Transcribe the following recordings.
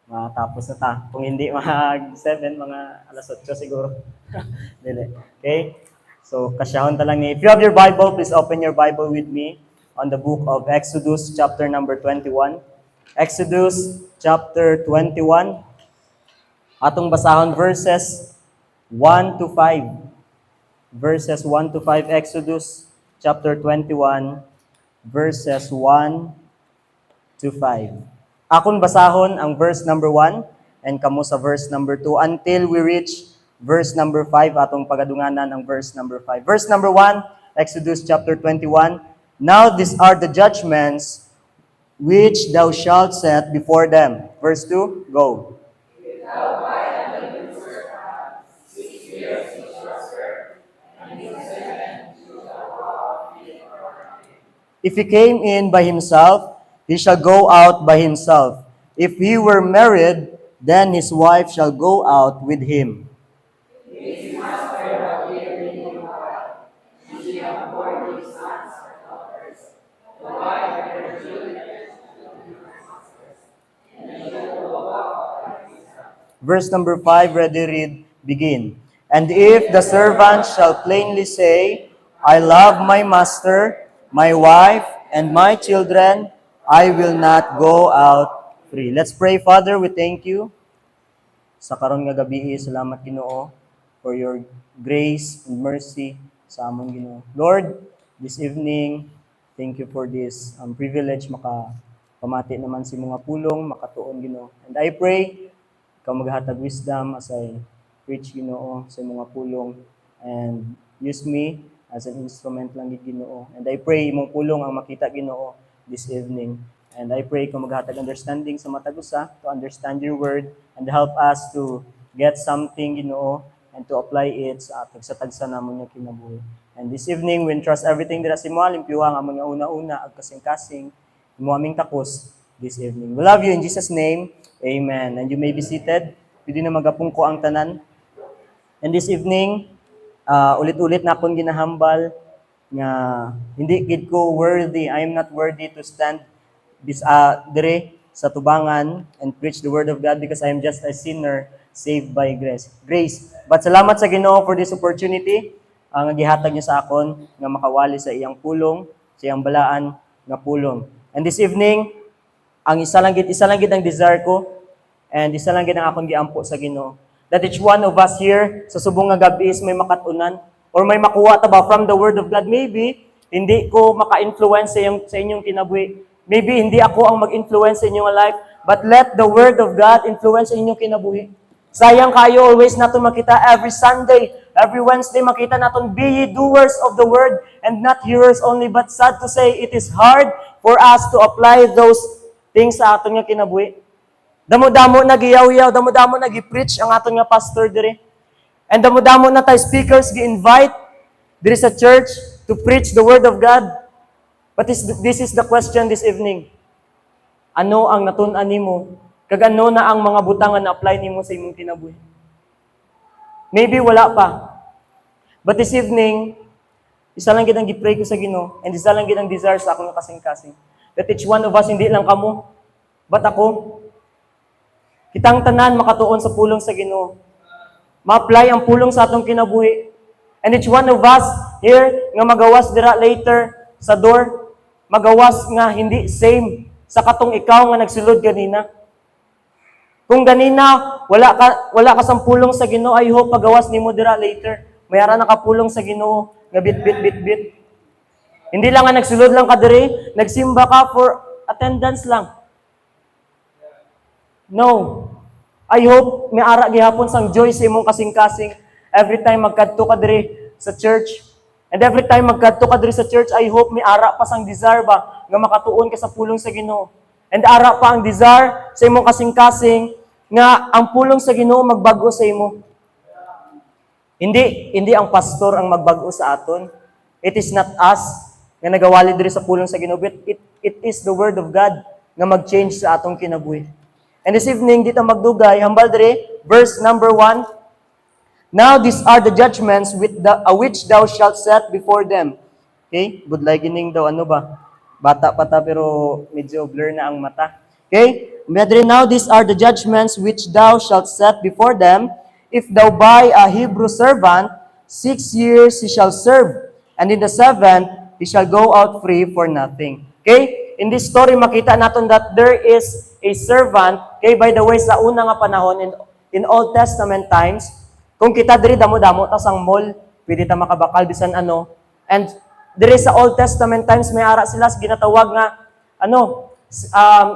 matapos na ta. Kung hindi mag-7, mga alas 8 siguro. Dili. Okay? So, kasyahon ta lang ni. If you have your Bible, please open your Bible with me on the book of Exodus, chapter number 21. Exodus, chapter 21. Atong basahon verses 1 to 5. Verses 1 to 5, Exodus, chapter 21, verses 1 to 5. Akon basahon ang verse number 1 and kamo sa verse number 2 until we reach verse number 5 atong pagadunganan ang verse number 5. Verse number 1, Exodus chapter 21. Now these are the judgments which thou shalt set before them. Verse 2, go. If he came in by himself, he shall go out by himself. If he were married, then his wife shall go out with him. Verse number 5, ready, read, begin. And if the servant shall plainly say, I love my master, my wife, and my children, I will not go out free. Let's pray. Father, we thank you sa karon nga gabi. Salamat Ginoo for your grace and mercy sa among Ginoo. Lord, this evening, thank you for this privilege makapamati naman si mga pulong, makatuon Ginoo. And I pray, ikaw maghatag wisdom as I preach Ginoo sa mga pulong and use me as an instrument lang gid Ginoo. And I pray imong pulong ang makita Ginoo this evening. And I pray kung maghatag understanding sa matag usa to understand your word and help us to get something Ginoo and to apply it sa tagsa namon nga kinabuhi. And this evening we entrust everything dira sa imo, limpyuha ang mga una-una ag kasing-kasing imo aming takos this evening. We love you in Jesus name. Amen. And you may be seated. Pwede na magapungko ang tanan. And this evening, ulit-ulit na akong ginahambal nga hindi gid ko worthy. I am not worthy to stand dire sa tubangan and preach the word of God because I am just a sinner saved by grace. But salamat sa Ginoo for this opportunity nga gihatag niya sa akon nga makawali sa iyang pulong, sa iyang balaan nga pulong. And this evening, ang isa lang gid ang desire ko and isa lang gid ang akong giampo sa Ginoo. That each one of us here sa subong nga gabi is may makatunan or may makuha ta ba from the Word of God. Maybe, hindi ko maka-influence sa inyong kinabuhi. Maybe, hindi ako ang mag-influence sa inyong life. But let the Word of God influence sa inyong kinabuhi. Sayang kayo, always natin makita every Sunday, every Wednesday, makita natin, be ye doers of the Word and not hearers only. But sad to say, it is hard for us to apply those things sa aton nga kinabuhi. Damo-damo nagiyaw-yaw, damo-damo nagi-preach ang aton nga pastor dire. And damo-damo na tayo speakers gi-invite dire sa church to preach the word of God. But this is the question this evening. Ano ang natun-an nimo? Kag ano na ang mga butang nga na-apply nimo sa imong kinabuhi? Maybe wala pa. But this evening, isa lang gid ang gi-pray ko sa Ginoo and isa lang gid ang desire sa akong kasing-kasing. That each one of us, hindi lang kamo, but ako, kitang tanan makatuon sa pulong sa Ginoo. Ma-apply ang pulong sa atong kinabuhi. And each one of us here nga magawas dira later sa door, magawas nga hindi same sa katong ikaw nga nagsulod ganina. Kung ganina wala ka sang pulong sa Ginoo, I hope pagawas nimo dira later. Mayara na ka pulong sa Ginoo nga bit. Hindi lang nga nagsulod lang ka diri, nagsimba ka for attendance lang. No. I hope may ara gihapon sang joy sa imong kasing-kasing every time magkadto ka diri sa church. And every time magkadto ka diri sa church, I hope may ara pa sang desire ba nga makatuon ka sa pulong sa Ginoo. And ara pa ang desire sa imong kasing-kasing nga ang pulong sa Ginoo magbago sa imo. Hindi ang pastor ang magbago sa aton. It is not us nga nagawali diri sa pulong sa Ginoo, but it is the word of God nga mag-change sa atong kinabuhi. And this evening, dito magdugay, hambal diri, verse number 1. Now these are the judgments which thou shalt set before them. Okay? Budlay gining daw, ano ba? Bata pa ta, pero medyo blur na ang mata. Okay? Brethren, now these are the judgments which thou shalt set before them. If thou buy a Hebrew servant, 6 years he shall serve, and in the 7th he shall go out free for nothing. Okay? In this story, makita natin that there is a servant. Okay, by the way, sa una nga panahon, in Old Testament times, kung kita diri damo-damo, tas ang mall, pwede ta makabakal, bisan ano. And diri sa Old Testament times, may ara sila ginatawag nga,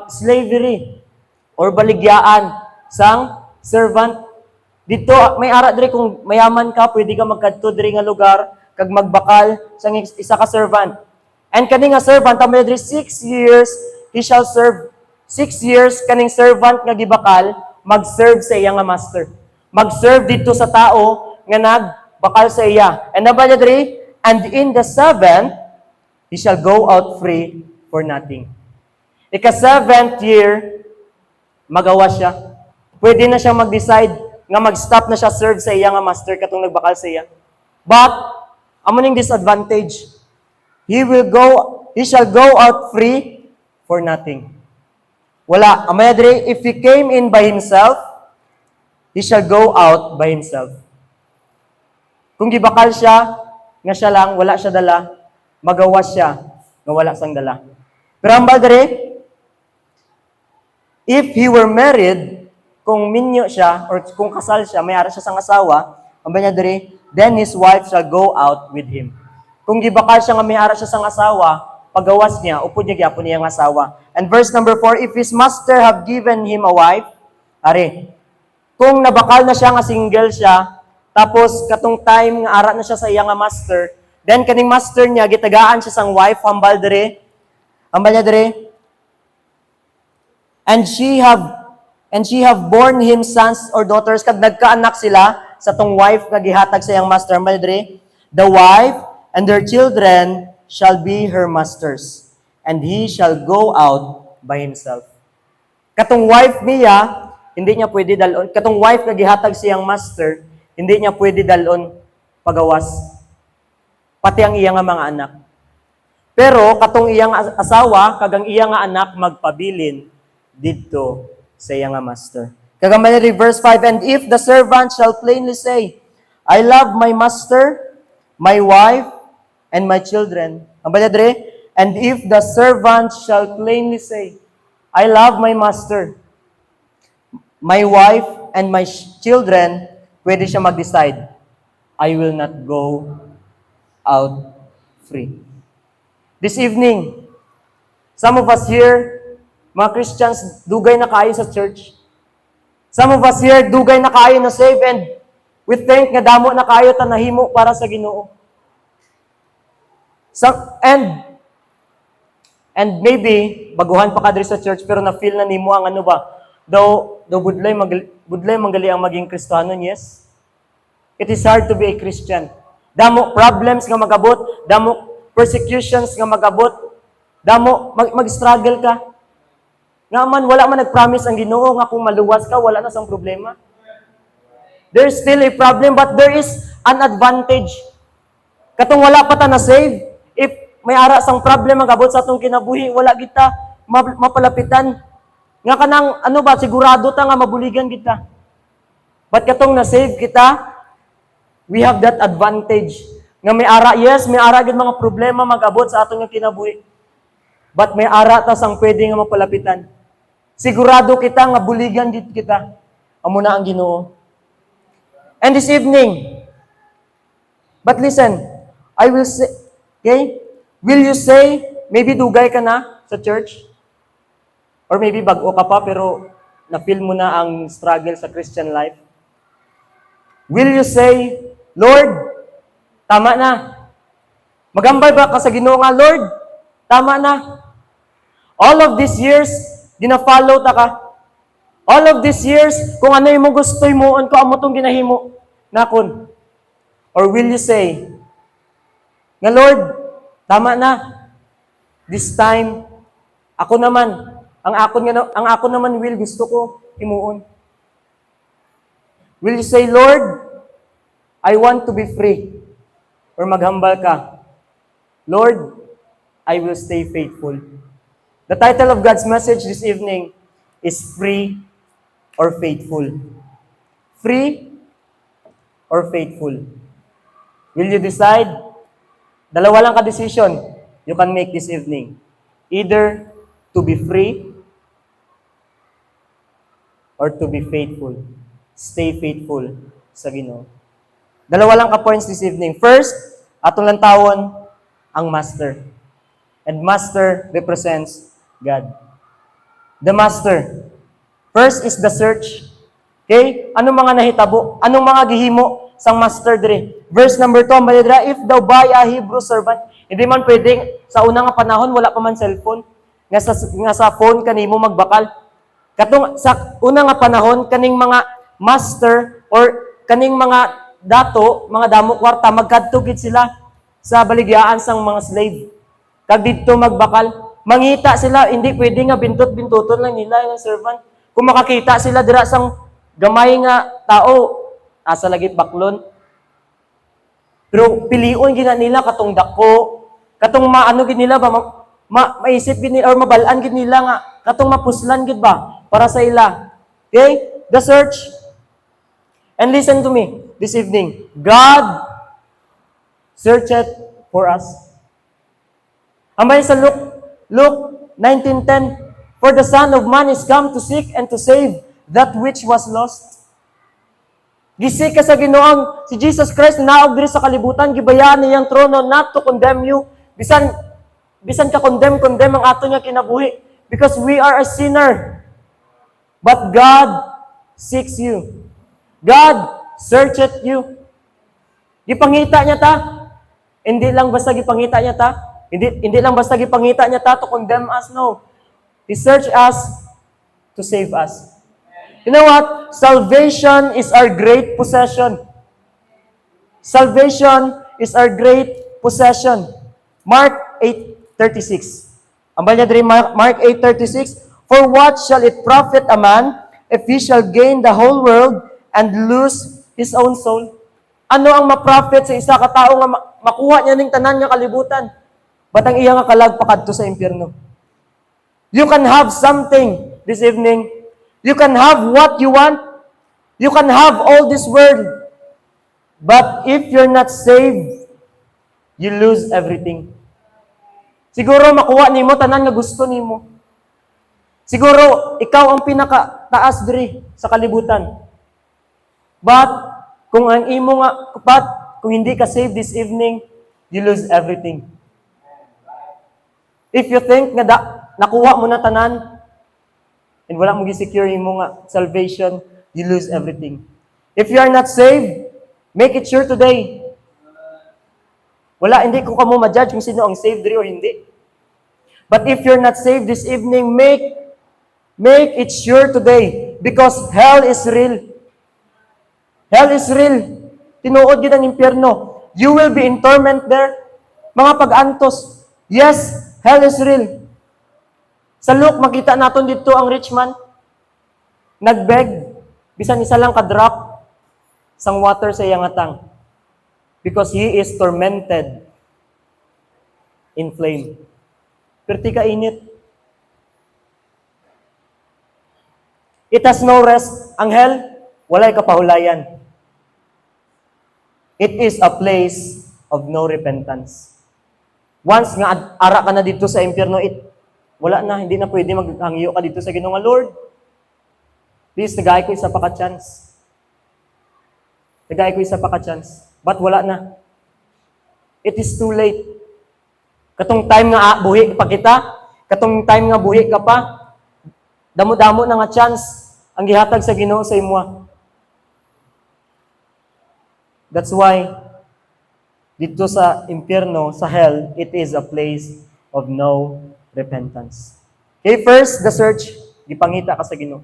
slavery or baligyaan sang servant. Dito may ara diri kung mayaman ka, pwede ka magkadto diri nga lugar kag magbakal sang isa ka servant. And kani nga servant amo diri 6 years he shall serve. 6 years kaning servant nga gibakal mag-serve sa iya nga master. Mag-serve dito sa tao nga nagbakal sa iya. And naba diri, and in the 7th he shall go out free for nothing. Ika-7th year, magawa siya. Pwede na siya mag-decide nga mag-stop na siya serve sa iya nga master katong nagbakal sa iya. But, amo ning disadvantage. He shall go out free for nothing. Wala. Amaya dire, if he came in by himself, he shall go out by himself. Kung gibakal siya, nga siya lang, wala siya dala, magawa siya, nga wala sang dala. Pero ang dire, if he were married, kung minyo siya, or kung kasal siya, may ara siya sang asawa, ang niya diri, then his wife shall go out with him. Kung gibakal siya nga may ara siya sang asawa, pagawas niya, upod niya gyapon niya ang asawa. And verse number 4, if his master have given him a wife, kung nabakal na siya nga single siya, tapos katong time nga ara na siya sa iya nga master, then kaning master niya, gitagaan siya sang wife, hambal niya diri, And she have born him sons or daughters, kag nagkaanak sila sa tong wife nga gihatag sa iyang master. Madre, the wife and their children shall be her masters, and he shall go out by himself. Katong wife niya, hindi niya pwede dalon. Katong wife nga gihatag sa iyang master, hindi niya pwede dalon pagawas. Pati ang iyang mga anak. Pero katong iyang asawa, kag ang iyang anak magpabilin dito sa iya nga master. Kagamay verse 5, and if the servant shall plainly say, I love my master, my wife, and my children. Ang dre, and if the servant shall plainly say, I love my master, my wife, and my children, pwede siya mag-decide, I will not go out free. This evening, some of us here, mga Christians, dugay na kayo sa church. Some of us here, dugay na kayo na save, and we think nga damo na kayo tanahimo para sa Ginoo. And maybe, baguhan pa ka diri sa church, pero na-feel na nimo ang ano ba, daw budlay manggali ang maging Kristiyano, yes? It is hard to be a Christian. Damo problems nga magabot, damo persecutions nga magabot, damo mag-struggle ka. Nga man, wala man nag-promise ang Ginoo nga kung maluwas ka, wala na sang problema. There's still a problem, but there is an advantage. Katong wala pa ta na save, if may ara sang problem ang abot sa atong kinabuhi, wala kita mapalapitan. Nga kanang, sigurado ta nga mabuligan kita. But katong na-save kita, we have that advantage. Nga may ara, yes, may ara gid mga problema mag-abot sa atong kinabuhi. But may ara ta sang pwede nga mapalapitan. Sigurado kita nga buligan dit kita. Amo na ang Ginoo. And this evening, but listen, I will say, okay? Will you say, maybe dugay ka na sa church? Or maybe bago ka pa, pero na-feel mo na ang struggle sa Christian life? Will you say, Lord, tama na. Magambay ba ka sa Ginoo nga, Lord, tama na. All of these years, gina-follow ta ka. All of these years, kung ano yung gusto mo, ko amo tong ginahimo, nakon. Or will you say, nga Lord, tama na. This time, ako naman, ang ako naman will, gusto ko himuon. Will you say, Lord, I want to be free. Or maghambal ka, Lord, I will stay faithful. The title of God's message this evening is free or faithful? Free or faithful? Will you decide? Dalawa lang ka-decision you can make this evening. Either to be free or to be faithful. Stay faithful sa Ginoo. Dalawa lang ka-points this evening. First, atong lantawon ang master. And master represents God. The master. First is the search. Okay? Anong mga nahitabo? Anong mga gihimo sang master dire? Verse number 2, malidra, if thou buy a Hebrew servant, hindi man pwedeng sa unang panahon wala pa man cellphone. Nga sa phone kanimo magbakal. Katong sa unang panahon kaning mga master or kaning mga dato, mga damo kwarta magkadto gid sila sa baligyaan sang mga slave. Kag didto magbakal, mangita sila, hindi pwede nga bintot-bintuton lang nila yung servant. Kung makakita sila dira sang gamay nga tao, asa lagi baklon. Pero pilion gina nila katong dako, katong maano gid nila ba maisip gid nila or mabalaan gid nila nga katong mapuslan gid ba para sa ila. Okay? The search. And listen to me this evening. God searched for us. Amay sa Luke 19:10, for the Son of Man is come to seek and to save that which was lost. Gisik ka sa Ginoong si Jesus Christ naog diri sa kalibutan, gibayaan niyang trono not to condemn you. Bisan ka condemn ang ato niya kinabuhi because we are a sinner. But God seeks you. God searcheth you. Gipangita niya ta. Hindi lang basta gipangita niya ta. Hindi lang basta gipangita niya ta to condemn us, no. He searched us to save us. You know what? Salvation is our great possession. Salvation is our great possession. Mark 8:36. Ambal niya diri Mark 8:36, for what shall it profit a man if he shall gain the whole world and lose his own soul? Ano ang ma-profit sa isa ka tawo nga makuha niya ning tanan nga kalibutan? Batang iya nga kalag pakadto sa impyerno. You can have something this evening. You can have what you want. You can have all this world. But if you're not saved, you lose everything. Siguro makuha nimo tanan nga gusto nimo. Siguro ikaw ang pinaka-taas diri sa kalibutan. But kung ang imo nga kung hindi ka saved this evening, you lose everything. If you think nga nakuha mo na tanan and wala mo gi-secure imo nga salvation, you lose everything. If you are not saved, make it sure today. Hindi ko kamo ma-judge kung sino ang saved diri o hindi. But if you're not saved this evening, make it sure today because hell is real. Hell is real. Tinuod gid ang impyerno. You will be in torment there. Mga pag-antos. Yes, hell is real. Sa Luke, makita natin dito ang rich man. Nagbeg. Bisan isa lang ka-drop sang water sa iyang atang. Because he is tormented in flame. Perti ka init. It has no rest. Ang hell, walay kapahulayan. It is a place of no repentance. Once nga ara ka na dito sa impyerno, wala na, hindi na pwede maghangyo ka dito sa Ginoo nga Lord. Please, nagay ko isa pa ka-chance. Nagay ko isa pa ka-chance. But wala na. It is too late. Katong time nga buhi pa kita, katong time nga buhi ka pa, damo-damo na nga chance ang gihatag sa Ginoo sa imo. That's why dito sa impyerno, sa hell, it is a place of no repentance. Okay, first, the search. Gipangita ka sa Ginoo.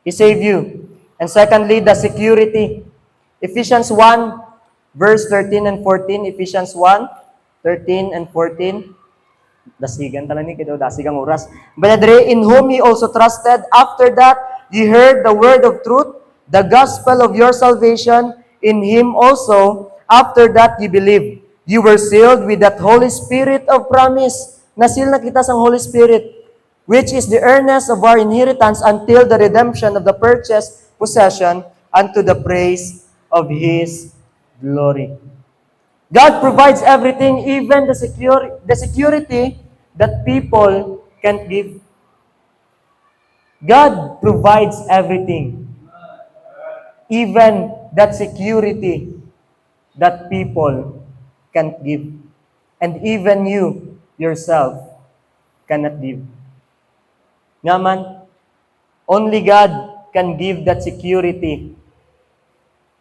He saved you. And secondly, the security. Ephesians 1, verse 13 and 14. Ephesians 1, 13 and 14. Dasigan tala ni, kaya dasigang oras. But in whom ye also trusted, after that ye heard the word of truth, the gospel of your salvation, in him also, after that ye believed. You were sealed with that Holy Spirit of promise. Nasil na kita sa Holy Spirit. which is the earnest of our inheritance until the redemption of the purchased possession unto the praise of His glory. God provides everything, even the security that people can't give. God provides everything, even that security that people can't give. And even you, yourself, cannot give. Nga man, only God can give that security.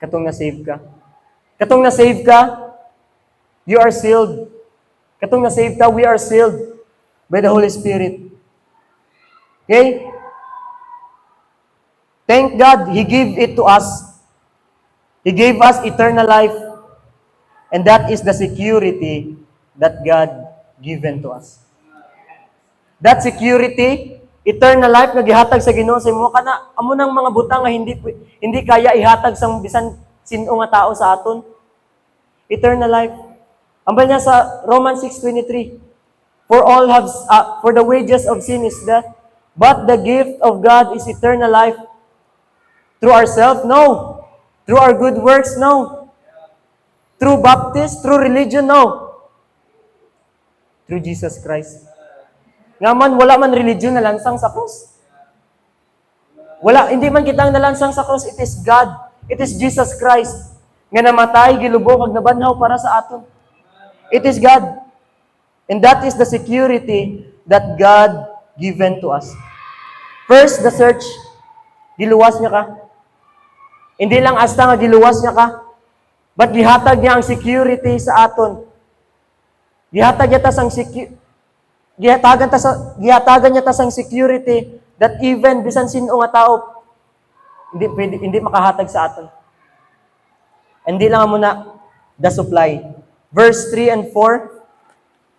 Katong na-save ka. Katong na-save ka, you are sealed. Katong na-save ka, we are sealed by the Holy Spirit. Okay? Thank God, He gave it to us. He gave us eternal life. And that is the security that God given to us. That security, eternal life nga gihatag sa Ginoo sa imo kana amo nang mga butang nga hindi kaya ihatag sa bisan sino nga tao sa aton. Eternal life. Ambal niya sa Romans 6:23. For the wages of sin is death, but the gift of God is eternal life. Through ourselves? No. Through our good works? No. Through baptism? Through religion? No. Through Jesus Christ. Nga man, wala man religion na lansang sa cross. Hindi man kitang nalansang sa cross. It is God. It is Jesus Christ. Nga namatay, gilubog, ag nabanhaw para sa aton. It is God. And that is the security that God given to us. First, the search. Giluwas niya ka. Hindi lang asta nga giluwas niya ka. But gihatag niya ang security sa aton. Gihatag niya tas ang gihatagan niya tas ang security that even bisan sino nga tao hindi makahatag sa aton. Hindi lang muna the supply. Verse 3 and 4.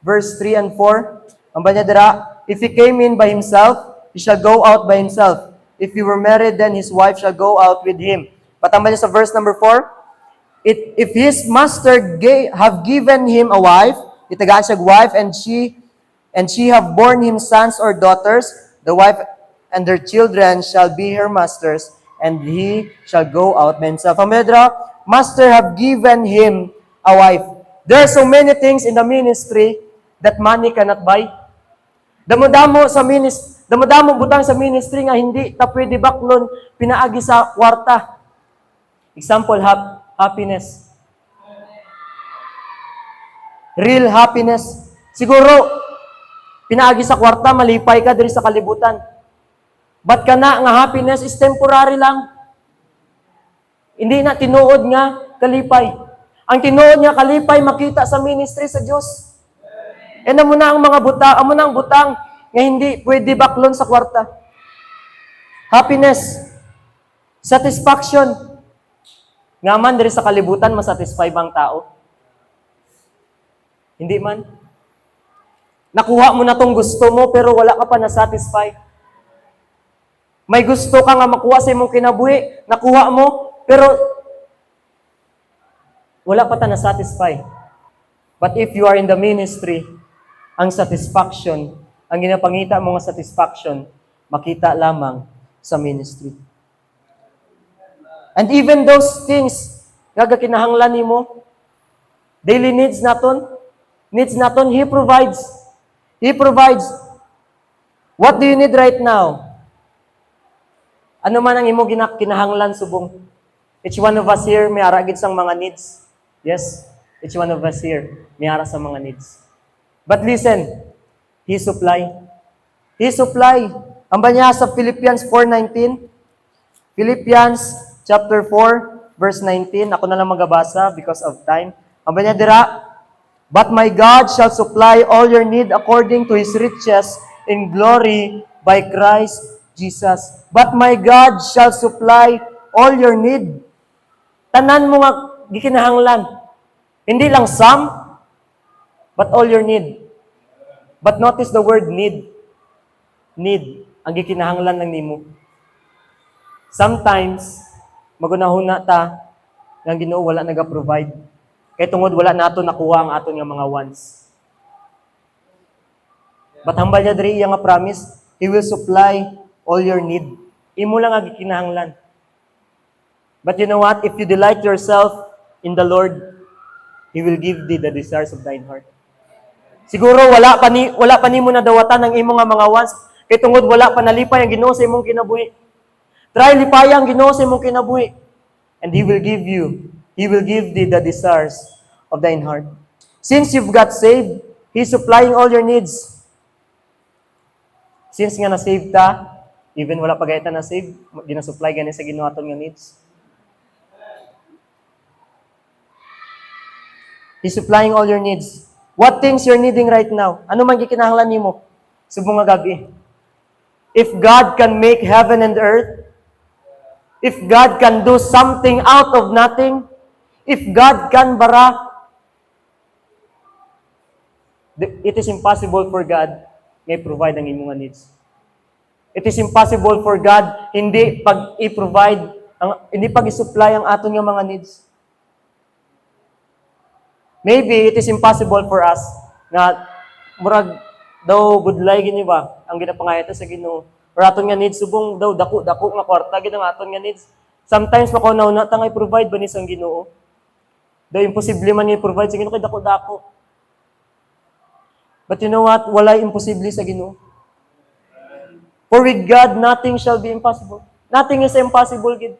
Verse 3 and 4. Ang banya dira, if he came in by himself, he shall go out by himself. If he were married, then his wife shall go out with him. But ang banya sa verse number 4, if his master have given him a wife, itagaan siya wife, and she have borne him sons or daughters, the wife and their children shall be her masters, and he shall go out by himself. Amedra, master have given him a wife. There are so many things in the ministry that money cannot buy. Damo-damo butang sa ministry nga hindi ta pwede baklon pinaagi sa kwarta. Example, happiness. Real happiness. Siguro, pinaagi sa kwarta, malipay ka diri sa kalibutan. But kana nga happiness is temporary lang. Hindi na tinuod nga kalipay. Ang tinuod nga kalipay, makita sa ministry sa Diyos. E amo na ang butang nga hindi pwede baklon sa kwarta. Happiness. Satisfaction. Nga man, diri sa kalibutan, masatisfy bang tao? Hindi man. Nakuha mo na tong gusto mo, pero wala ka pa na-satisfy. May gusto ka nga makuha sa imong kinabuhi, nakuha mo, pero wala pa ta na-satisfy. But if you are in the ministry, ang satisfaction, ang ginapangita mo nga satisfaction, makita lamang sa ministry. And even those things, kinahanglan nimo, daily needs naton, He provides. He provides. What do you need right now? Ano man ang imo kinahanglan subong? Each one of us here, may aragid sang mga needs. Yes, each one of us here, may ara sa mga needs. But listen, He supply. He supply. Ang banya sa Philippians 4:19, Philippians chapter 4, verse 19. Ako na lang magabasa because of time. Ang banya dira, but my God shall supply all your need according to His riches in glory by Christ Jesus. But my God shall supply all your need. Tanan mo nga gikinahanglan. Hindi lang some, but all your need. But notice the word need. Need. Ang gikinahanglan lang nimo. Sometimes, magunahuna ta, nga Ginoo wala naga-provide. Kaya tungod wala nato nakuha ang aton nga mga wants. But hambal niya diri iya nga promise, He will supply all your need. Imo lang ang gikinahanglan. But you know what? If you delight yourself in the Lord, He will give thee the desires of thine heart. Siguro wala pa nimo nadawatan ang imong nga mga wants kay tungod wala pa nalipay ang Ginoo sa imong kinabuhi. Try lipay ang Ginoo sa imong kinabuhi and He will give thee the desires of thine heart. Since you've got saved, He's supplying all your needs. Since nga na-save ta, even wala pa gayta na-save, gina-supply gani sa Ginoo aton nga needs. He's supplying all your needs. What things you're needing right now? Ano man gikinahanglan nimo subong nga gabi? If God can make heaven and earth, if God can do something out of nothing, if God can bara, it is impossible for God may provide ang imong needs. It is impossible for God hindi pag-i-supply ang aton nga mga needs. Maybe it is impossible for us nga murag daw budlay gini ba ang ginapangayata sa Ginoo. Or aton nga needs subong daw dako nga kwarta gid ang aton nga needs. Sometimes makunaw na tangay provide ba ni sang Ginoo. Daw imposible man ni provide sa Ginoo kay dako. But you know what? Walay imposible sa Ginoo. For with God nothing shall be impossible. Nothing is impossible gid.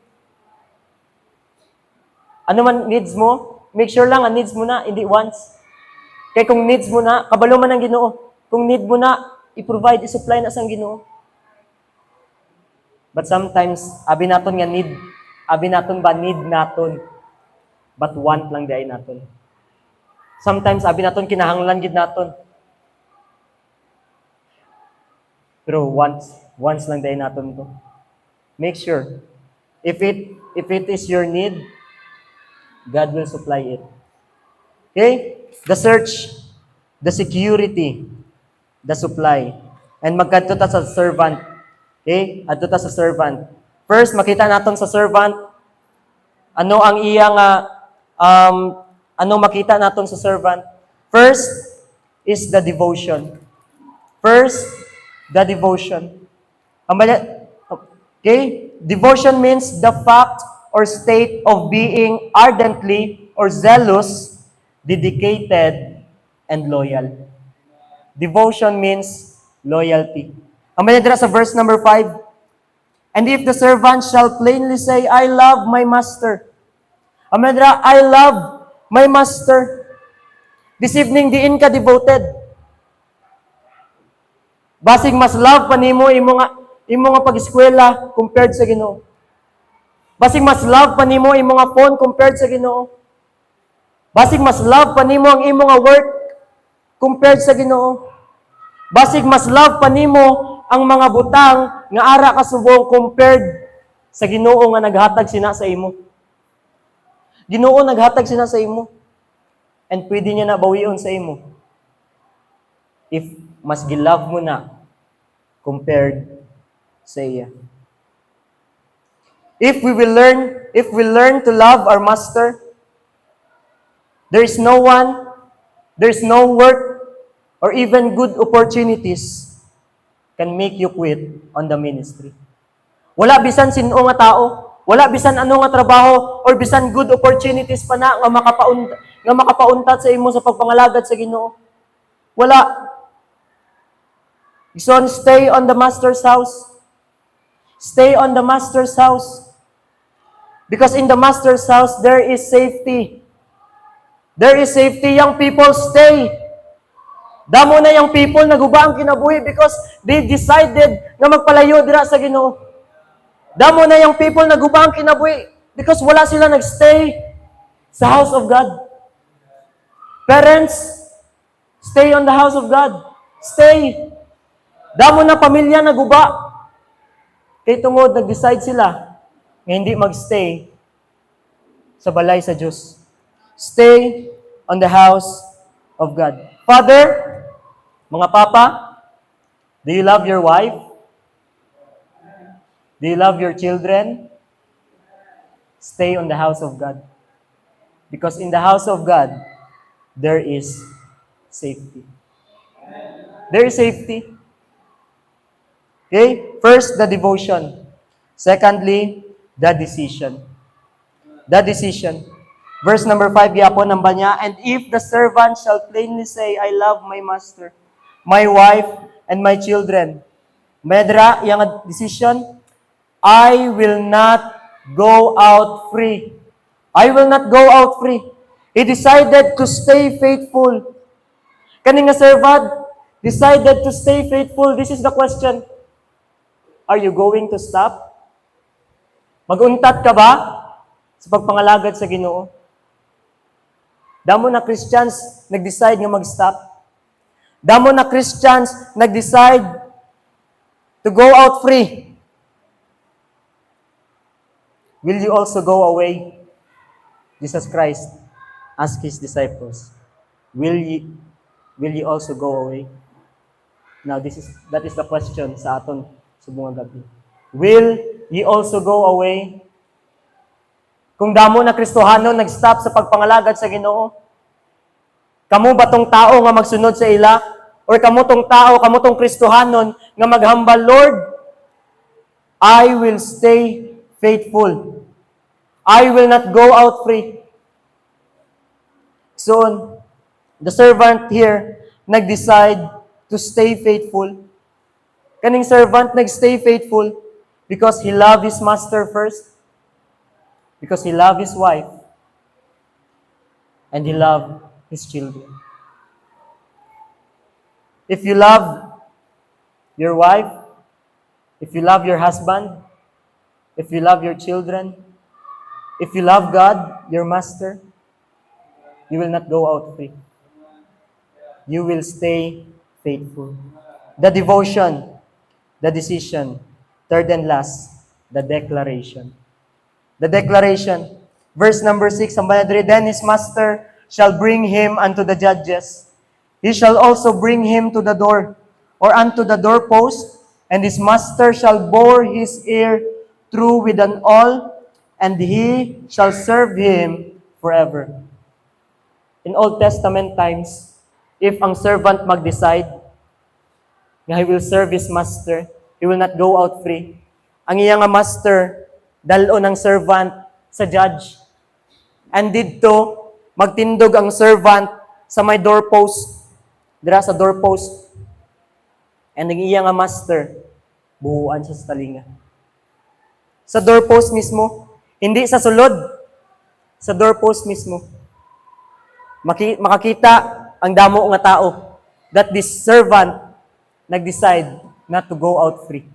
Ano man needs mo? Make sure lang ang needs mo na, hindi once. Kaya kung needs mo na, kabalo man ang Ginoo. Kung need mo na, i-provide, i-supply na sang Ginoo. But sometimes, abi naton nga need. Abi naton ba need naton? But want lang di ay naton. Sometimes, abi naton kinahanglan gid naton. Pero once lang di ay naton to. Make sure. If it is your need, God will supply it. Okay? The search, the security, the supply. And magkadto ta sa servant. Okay? Adto ta sa servant. First, makita naton sa servant, ano ang iyang, ano makita naton sa servant? First is the devotion. First, the devotion. Okay? Devotion means the fact or state of being ardently or zealous, dedicated, and loyal. Devotion means loyalty. Ang dira sa verse number 5. And if the servant shall plainly say, I love my master. Ang dira, I love my master. This evening, diin ka devoted. Basig mas love pa nimo imo nga pag-eskwela compared sa Ginoo. Basig mas love pa nimo imo nga phone compared sa Ginoo. Basig mas love pa nimo ang imo nga work compared sa Ginoo. Basig mas love pa nimo ang mga butang nga ara ka subong compared sa Ginoo nga naghatag sina sa imo. Ginoo naghatag sina sa imo. And pwede niya na bawion sa imo. If mas gilove mo na compared sa iya. If we learn to love our master, there's no work, or even good opportunities can make you quit on the ministry. Wala bisan sino nga tao, wala bisan ano nga trabaho, or bisan good opportunities pa na nga makapauntat sa imo sa pagpangalagad sa Ginoo. Wala. So, stay on the master's house. Stay on the master's house. Because in the master's house, there is safety. There is safety. Young people, stay. Damo na yung people naguba ang kinabuhi because they decided na magpalayo dira sa Ginoo. Damo na yung people naguba ang kinabuhi because wala sila nagstay sa house of God. Parents, stay on the house of God. Stay. Damo na pamilya naguba. Kay tungod nag-decide sila nga hindi magstay sa balay sa Diyos. Stay on the house of God. Father, mga papa, do you love your wife? Do you love your children? Stay on the house of God. Because in the house of God, there is safety. There is safety. Okay? First, the devotion. Secondly, the decision. The decision. Verse number 5, yapon namba niya, and if the servant shall plainly say, I love my master, my wife, and my children, medra, yung decision, I will not go out free. I will not go out free. He decided to stay faithful. Kani nga servant decided to stay faithful. This is the question. Are you going to stop? Maguntat ka ba sa pagpangalagad sa Ginoo? Damo na Christians nag-decide nga mag-stop. Damo na Christians nag-decide to go out free. Will you also go away? Jesus Christ asked His disciples, Will you also go away? Now, that is the question sa aton subong gabi. Will ye also go away? Kung damo na Kristohano nag-stop sa pagpangalagad sa Ginoo, kamo ba tong tao nga magsunod sa ila? Or kamo tong tao, kamo tong Kristohanon nga maghambal, Lord, I will stay faithful. I will not go out free. So, the servant here nag-decide to stay faithful. Kaning servant nag-stay faithful because he loved his master first, because he loved his wife, and he loved his children. If you love your wife, if you love your husband, if you love your children, if you love God, your master, you will not go out free. You will stay faithful. The devotion, the decision. Third and last, the declaration. The declaration. Verse number 6, then his master shall bring him unto the judges. He shall also bring him to the door, or unto the doorpost, and his master shall bore his ear through with an awl, and he shall serve him forever. In Old Testament times, if ang servant mag-decide nga he will serve his master, he will not go out free. Ang iyang master, dalo ng servant sa judge. And didto, magtindog ang servant sa may doorpost. Dira sa doorpost. And ang iyang master, buhuan siya sa talinga. Sa doorpost mismo, hindi sa sulod. Sa doorpost mismo. Makakita ang damo nga tao that this servant nag-decide not to go out free.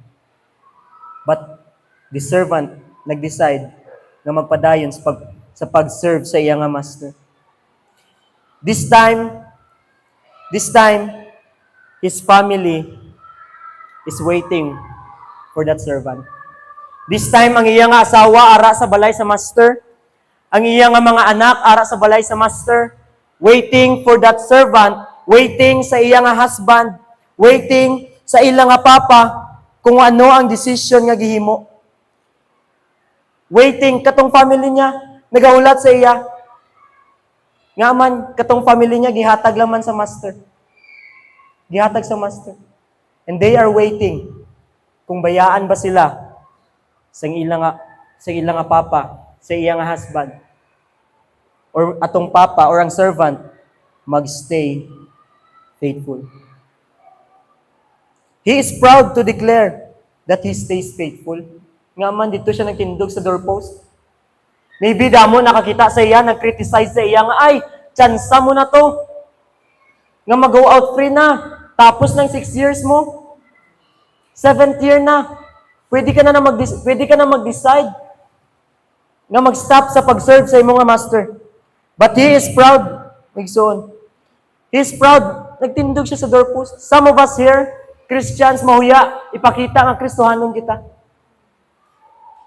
But the servant nag-decide na magpadayon sa pag-serve sa iyang master. This time, his family is waiting for that servant. This time, ang iyang asawa ara sa balay sa master. Ang iyang mga anak ara sa balay sa master. Waiting for that servant. Waiting sa iyang husband. Waiting sa ilang papa kung ano ang decision nga gihimo. Waiting, katong family niya, nagaulat sa iya. Nga man, katong family niya, gihatag laman sa master. Gihatag sa master. And they are waiting kung bayaan ba sila sa ilang papa, sa iyang husband, or atong papa, or ang servant, magstay faithful. He is proud to declare that he stays faithful. Nga man, dito siya nagtindog sa doorpost. Maybe damo nakakita sa iya, nag-criticize sa iya nga, ay, tsansa mo na to. Nga mag-go out free na. Tapos ng 6 years mo. 7th year na. Pwede ka na mag-decide nga mag-stop sa pag-serve sa imong master. But he is proud. Magsoon. He is proud. Nagtindog siya sa doorpost. Some of us here, Christians, mahuya, ipakita nga Kristohanon kita.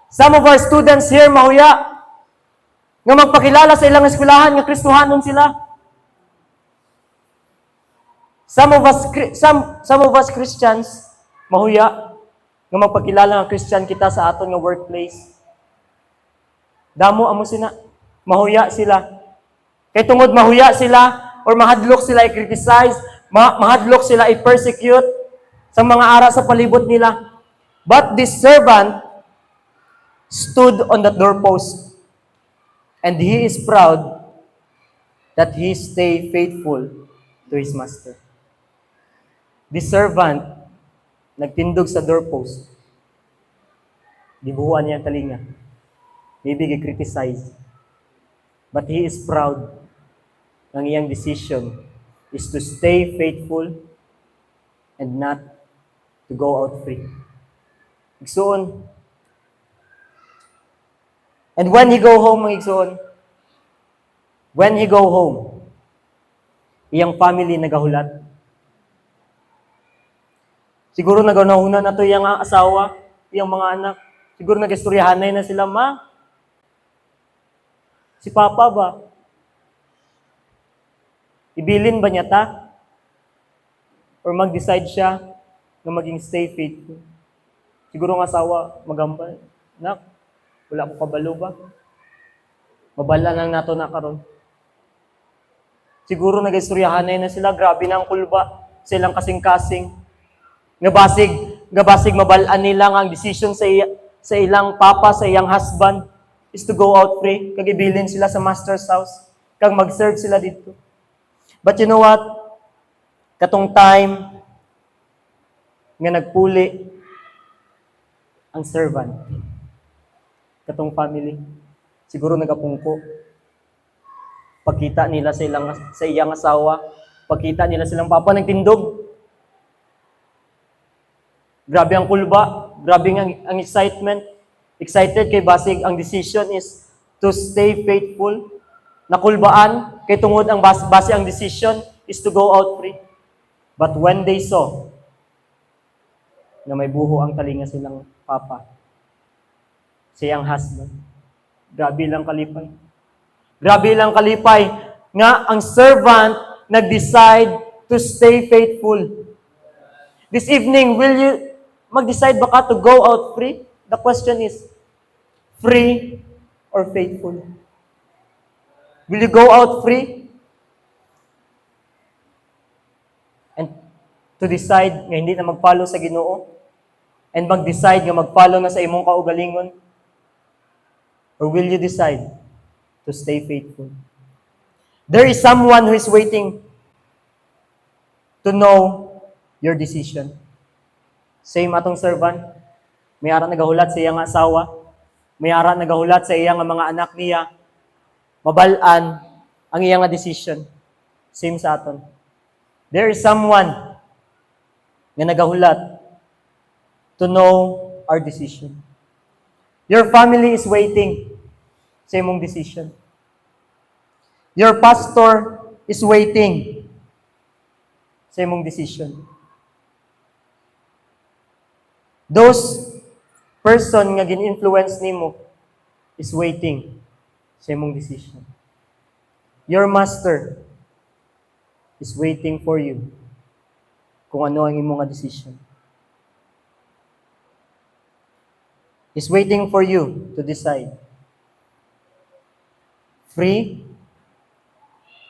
Some of our students here, mahuya, nga magpakilala sa ilang eskwelahan nga Kristohanon sila. Some of us Christians, mahuya, nga magpakilala nga Christian kita sa aton nga workplace. Damo amo sina, mahuya sila. Kay tungod mahuya sila or mahadlok sila i-criticize, mahadlok sila i-persecute sa mga ara sa palibot nila. But this servant stood on the doorpost, and he is proud that he stay faithful to his master. This servant, nagtindog sa doorpost. Gibuhuan niya ang talinga. Maybe gi-criticize. But he is proud ng iyang decision is to stay faithful and not to go out free. Igsoon. And when he go home, mga igsoon, when he go home, iyang family nagahulat. Siguro nagahunan na to iyang asawa, iyang mga anak. Siguro nag-istoryahanay na sila, ma. Si Papa ba? Ibilin ba niya ta? Or mag-decide siya na maging stay faithful? Siguro ang asawa, magambal. Nak, wala ko kabalo ba? Mabala lang nato na karon. Siguro nag-istoryahanay na sila, grabe na ang kulba. Silang kasing-kasing. Nga basig mabalaan nila ang decision sa ilang papa, sa iyang husband is to go out free. Kag ibilin sila sa master's house. Kag mag-serve sila dito. But you know what? Katong time nga nagpuli ang servant. Katong family. Siguro nagapungko. Pagkita nila sa iyang asawa, pagkita nila silang papa nagtindog. Grabe ang kulba, grabe ang excitement. Excited kay basig ang decision is to stay faithful. Nakulbaan kay tungod ang base ang decision is to go out free. But when they saw na may buho ang talinga silang papa, siyang husband, grabe lang kalipay. Grabe lang kalipay nga ang servant nag-decide to stay faithful. This evening, will you mag-decide ba ka to go out free? The question is, free or faithful? Will you go out free? And to decide nga hindi na mag-follow sa Ginoo? And mag-decide nga mag-follow na sa imong kaugalingon? Or will you decide to stay faithful? There is someone who is waiting to know your decision. Same atong servant. May ara nagahulat sa iyang asawa. May ara nagahulat sa iyang mga anak niya. Mabalaan ang iyang decision. Same sa aton. There is someone nga nagahulat to know our decision. Your family is waiting sa imong decision. Your pastor is waiting sa imong decision. Those person nga gin-influence nimo is waiting sa imong decision. Your master is waiting for you kung ano ang imong decision. He's waiting for you to decide. Free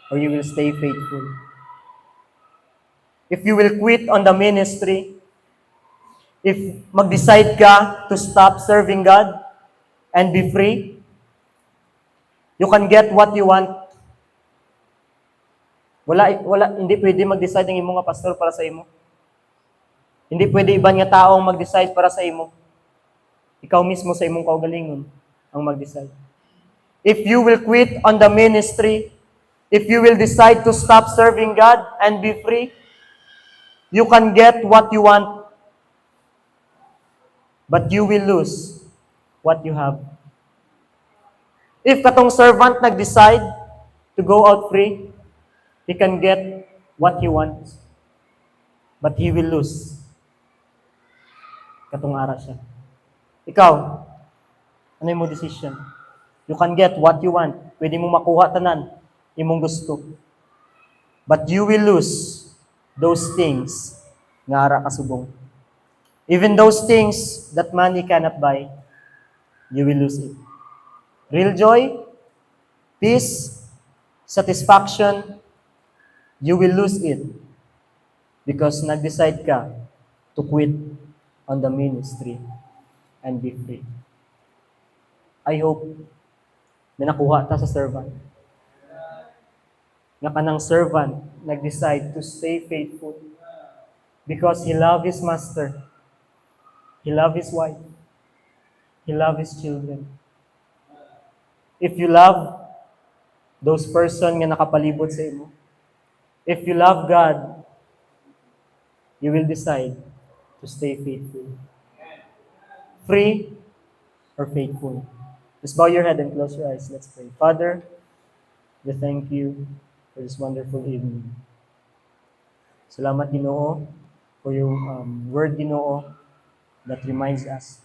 or you will stay faithful. If you will quit on the ministry, if mag-decide ka to stop serving God and be free, you can get what you want. Hindi pwede mag-decide ng imong pastor para sa imo. Hindi pwede iban nga taong mag-decide para sa imo. Ikaw mismo sa imong kaugalingon ang mag-decide. If you will quit on the ministry, if you will decide to stop serving God and be free, you can get what you want. But you will lose what you have. If katong servant nag-decide to go out free, he can get what he wants. But he will lose. Katong ara siya. Ikaw, ano yung decision? You can get what you want. Pwede mo makuha tanan, imong gusto. But you will lose those things nga ara kasubong. Even those things that money cannot buy, you will lose it. Real joy, peace, satisfaction, you will lose it because nag-decide ka to quit on the ministry and be free. I hope na nakuha ta sa servant. Nga kanang servant nag-decide to stay faithful because he loved his master, he loved his wife, he loved his children. If you love those person nga nakapalibot sa imo, if you love God, you will decide to stay faithful. Free or faithful. Just bow your head and close your eyes. Let's pray. Father, we thank you for this wonderful evening. Salamat, Ginoo, for your word, Ginoo, that reminds us